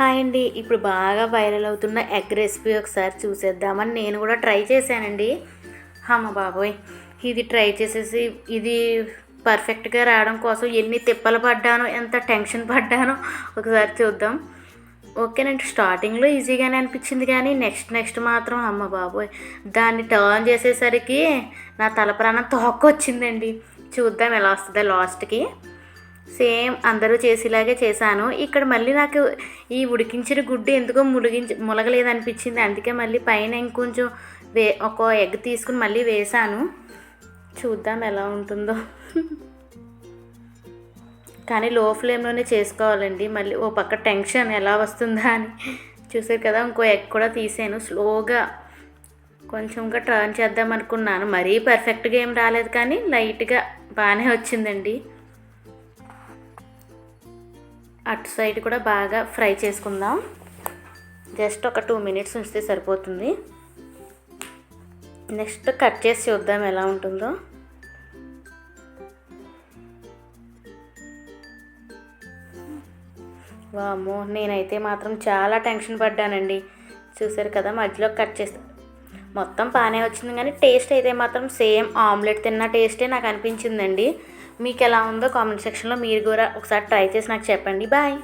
Hi అండి. ఇప్పుడు బాగా వైరల్ అవుతున్న ఎగ్ రెసిపీ ఒకసారి చూసేద్దామని నేను కూడా ట్రై చేశానండి. అమ్మ బాబోయ్! ఇది ట్రై చేసేసి ఇది పర్ఫెక్ట్గా రావడం కోసం ఎన్ని తిప్పలు పడ్డానో, ఎంత టెన్షన్ పడ్డానో ఒకసారి చూద్దాం. ఓకేనండి, స్టార్టింగ్లో ఈజీగానే అనిపించింది కానీ నెక్స్ట్ మాత్రం అమ్మ బాబోయ్! దాన్ని టర్న్ చేసేసరికి నా తల ప్రాణం తోక్కొచ్చిందండి. చూద్దాం ఎలా వస్తుందో లాస్ట్కి. సేమ్ అందరూ చేసేలాగే చేశాను. ఇక్కడ మళ్ళీ నాకు ఈ ఉడికించిన గుడ్డు ఎందుకో ములగలేదనిపించింది. అందుకే మళ్ళీ పైన ఇంకొంచెం ఒక ఎగ్ తీసుకుని మళ్ళీ వేసాను. చూద్దాం ఎలా ఉంటుందో. కానీ లో ఫ్లేమ్లోనే చేసుకోవాలండి. మళ్ళీ ఓ పక్క టెన్షన్ ఎలా వస్తుందా అని. చూసారు కదా, ఇంకో ఎగ్ కూడా తీసాను. స్లోగా కొంచెంగా టర్న్ చేద్దాం అనుకున్నాను. మరీ పర్ఫెక్ట్గా ఏం రాలేదు కానీ లైట్గా బాగానే వచ్చిందండి. అటు సైడ్ కూడా బాగా ఫ్రై చేసుకుందాం. జస్ట్ ఒక 2 minutes ఉంచితే సరిపోతుంది. నెక్స్ట్ కట్ చేసి చూద్దాం ఎలా ఉంటుందో. వామ్మో, నేనైతే మాత్రం చాలా టెన్షన్ పడ్డానండి. చూసారు కదా, మధ్యలో కట్ చేస్తే మొత్తం బాగానే వచ్చింది కానీ టేస్ట్ అయితే మాత్రం సేమ్ ఆమ్లెట్ తిన్న టేస్టే నాకు అనిపించిందండి. మీకు ఎలా ఉందో కామెంట్ సెక్షన్లో మీరు కూడా ఒకసారి ట్రై చేసి నాకు చెప్పండి. బాయ్.